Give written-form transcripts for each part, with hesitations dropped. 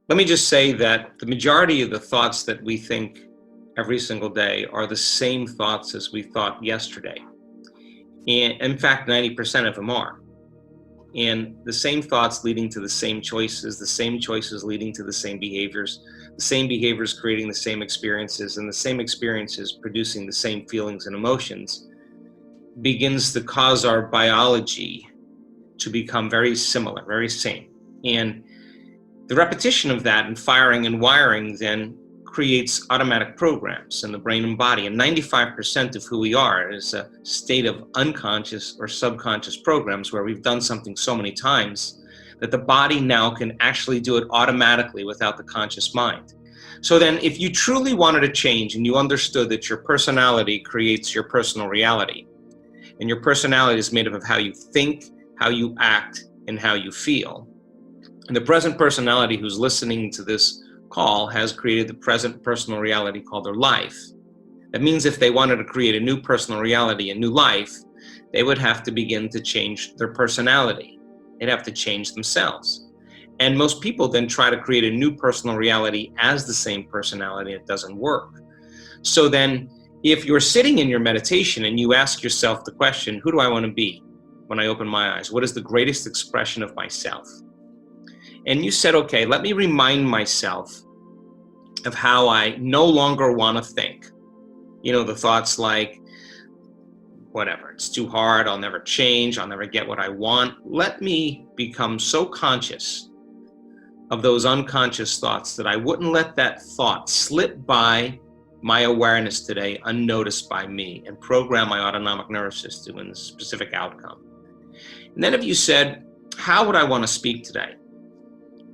Let me just say that the majority of the thoughts that we think every single day are the same thoughts as we thought yesterday. And in fact, 90% of them are. And the same thoughts leading to the same choices leading to the same behaviors creating the same experiences, and the same experiences producing the same feelings and emotions begins to cause our biology to become very similar, very same. And the repetition of that and firing and wiring then creates automatic programs in the brain and body. And 95% of who we are is a state of unconscious or subconscious programs where we've done something so many times that the body now can actually do it automatically without the conscious mind. So then if you truly wanted to change and you understood that your personality creates your personal reality, and your personality is made up of how you think, how you act, and how you feel. And the present personality who's listening to this call has created the present personal reality called their life. That means if they wanted to create a new personal reality, a new life, they would have to begin to change their personality. They'd have to change themselves. And most people then try to create a new personal reality as the same personality. It doesn't work. So then if you're sitting in your meditation and you ask yourself the question, who do I want to be when I open my eyes? What is the greatest expression of myself? And you said, okay, let me remind myself of how I no longer want to think. You know, the thoughts like, whatever, it's too hard, I'll never change, I'll never get what I want. Let me become so conscious of those unconscious thoughts that I wouldn't let that thought slip by my awareness today unnoticed by me and program my autonomic nervous system in a specific outcome. And then if you said, how would I want to speak today?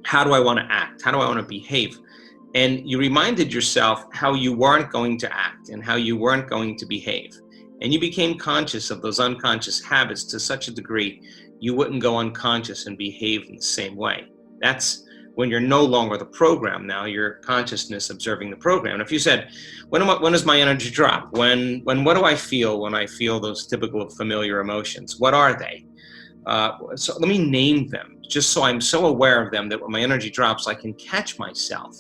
How do I want to act? How do I want to behave? And you reminded yourself how you weren't going to act and how you weren't going to behave. And you became conscious of those unconscious habits to such a degree you wouldn't go unconscious and behave in the same way. That's when you're no longer the program. Now your consciousness observing the program. And if you said, when does my energy drop? What do I feel when I feel those typical familiar emotions? What are they? So let me name them, just so I'm so aware of them that when my energy drops, I can catch myself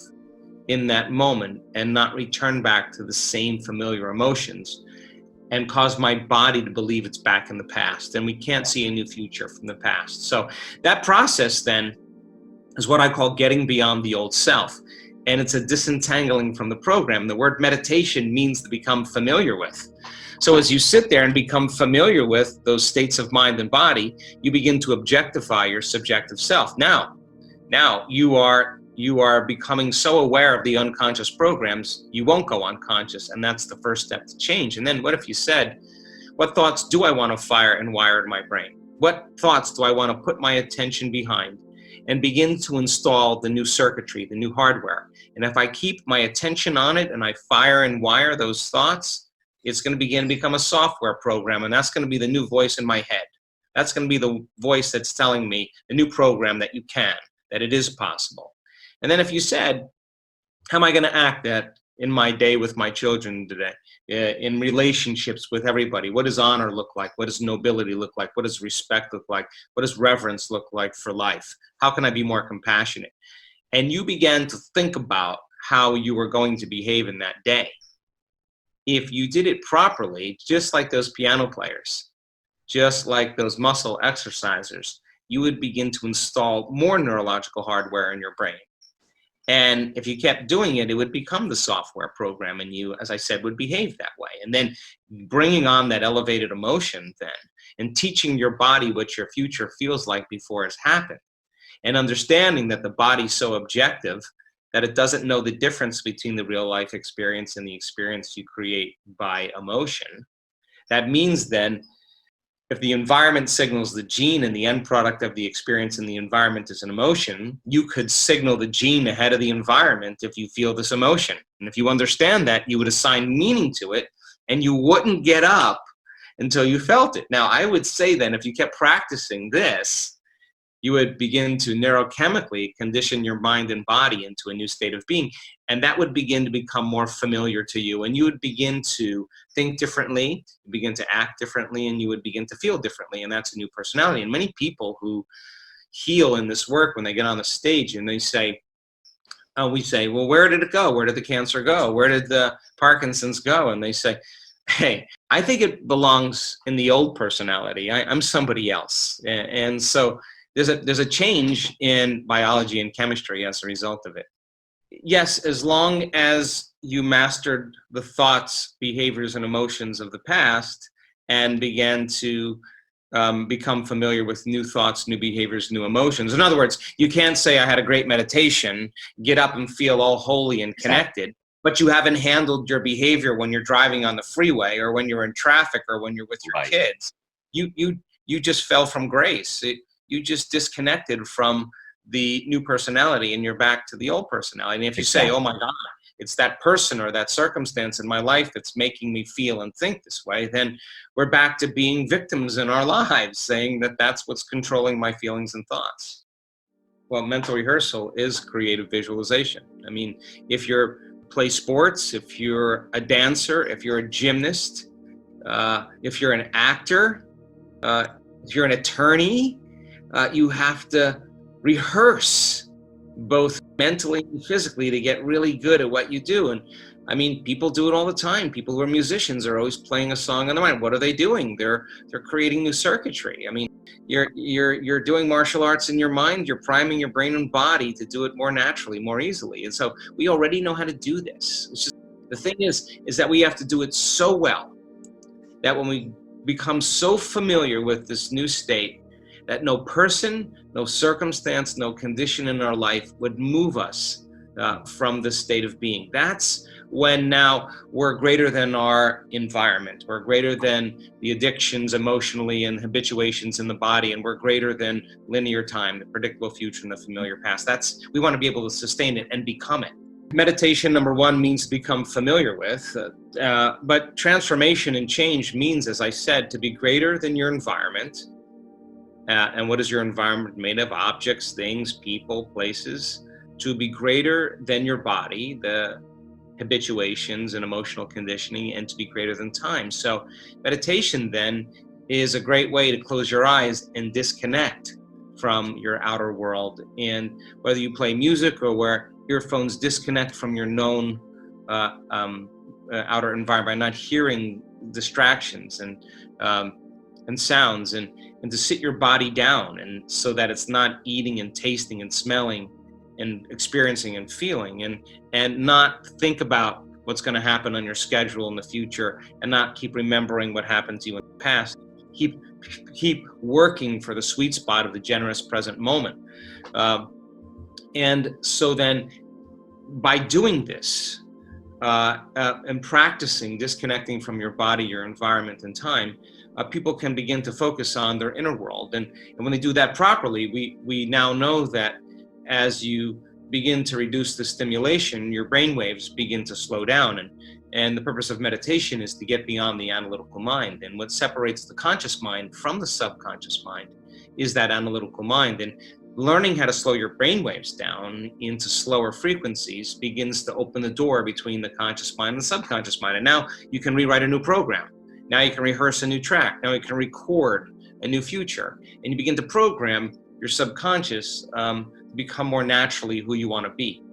in that moment and not return back to the same familiar emotions and cause my body to believe it's back in the past. And we can't see a new future from the past. So that process then is what I call getting beyond the old self. And it's a disentangling from the program. The word meditation means to become familiar with. So as you sit there and become familiar with those states of mind and body, you begin to objectify your subjective self. Now you are becoming so aware of the unconscious programs, you won't go unconscious, and that's the first step to change. And then what if you said, what thoughts do I want to fire and wire in my brain? What thoughts do I want to put my attention behind and begin to install the new circuitry, the new hardware? And if I keep my attention on it and I fire and wire those thoughts, it's going to begin to become a software program, and that's going to be the new voice in my head. That's going to be the voice that's telling me, the new program, that you can, that it is possible. And then if you said, how am I going to act that in my day with my children today, in relationships with everybody? What does honor look like? What does nobility look like? What does respect look like? What does reverence look like for life? How can I be more compassionate? And you began to think about how you were going to behave in that day. If you did it properly, just like those piano players, just like those muscle exercisers, you would begin to install more neurological hardware in your brain. And if you kept doing it, it would become the software program, and you, as I said, would behave that way. And then bringing on that elevated emotion then, and teaching your body what your future feels like before it's happened, and understanding that the body's so objective that it doesn't know the difference between the real life experience and the experience you create by emotion. That means then, if the environment signals the gene and the end product of the experience in the environment is an emotion, you could signal the gene ahead of the environment if you feel this emotion. And if you understand that, you would assign meaning to it, and you wouldn't get up until you felt it. Now, I would say then, if you kept practicing this, you would begin to neurochemically condition your mind and body into a new state of being. And that would begin to become more familiar to you. And you would begin to think differently, begin to act differently, and you would begin to feel differently. And that's a new personality. And many people who heal in this work, when they get on the stage and they say, we say, well, where did it go? Where did the cancer go? Where did the Parkinson's go? And they say, hey, I think it belongs in the old personality. I'm somebody else. And so there's a change in biology and chemistry as a result of it. Yes, as long as you mastered the thoughts, behaviors, and emotions of the past and began to become familiar with new thoughts, new behaviors, new emotions. In other words, you can't say, I had a great meditation, get up and feel all holy and connected, but you haven't handled your behavior when you're driving on the freeway or when you're in traffic or when you're with your kids. You just fell from grace. You just disconnected from the new personality and you're back to the old personality. And if you say, oh my God, it's that person or that circumstance in my life that's making me feel and think this way, then we're back to being victims in our lives, saying that that's what's controlling my feelings and thoughts. Well, mental rehearsal is creative visualization. I mean, if you play sports, if you're a dancer, if you're a gymnast, if you're an actor, if you're an attorney, you have to rehearse both mentally and physically to get really good at what you do. And I mean, people do it all the time. People who are musicians are always playing a song on their mind. What are they doing? They're creating new circuitry. I mean, you're doing martial arts in your mind. You're priming your brain and body to do it more naturally, more easily. And so we already know how to do this. It's just, the thing is that we have to do it so well that when we become so familiar with this new state, that no person, no circumstance, no condition in our life would move us from the state of being. That's when now we're greater than our environment. We're greater than the addictions emotionally and habituations in the body, and we're greater than linear time, the predictable future and the familiar past. We want to be able to sustain it and become it. Meditation, number one, means to become familiar with, but transformation and change means, as I said, to be greater than your environment. And what is your environment made of? Objects, things, people, places. To be greater than your body, the habituations and emotional conditioning, and to be greater than time. So meditation then is a great way to close your eyes and disconnect from your outer world. And whether you play music or wear earphones, disconnect from your known outer environment by not hearing distractions and sounds, and to sit your body down, and so that it's not eating and tasting and smelling and experiencing and feeling, and not think about what's going to happen on your schedule in the future, and not keep remembering what happened to you in the past. Keep working for the sweet spot of the generous present moment. And so then by doing this and practicing disconnecting from your body, your environment, and time, people can begin to focus on their inner world. And when they do that properly, we now know that as you begin to reduce the stimulation, your brain waves begin to slow down. And the purpose of meditation is to get beyond the analytical mind. And what separates the conscious mind from the subconscious mind is that analytical mind. And learning how to slow your brain waves down into slower frequencies begins to open the door between the conscious mind and the subconscious mind. And now you can rewrite a new program. Now you can rehearse a new track. Now you can record a new future. And you begin to program your subconscious to become more naturally who you want to be.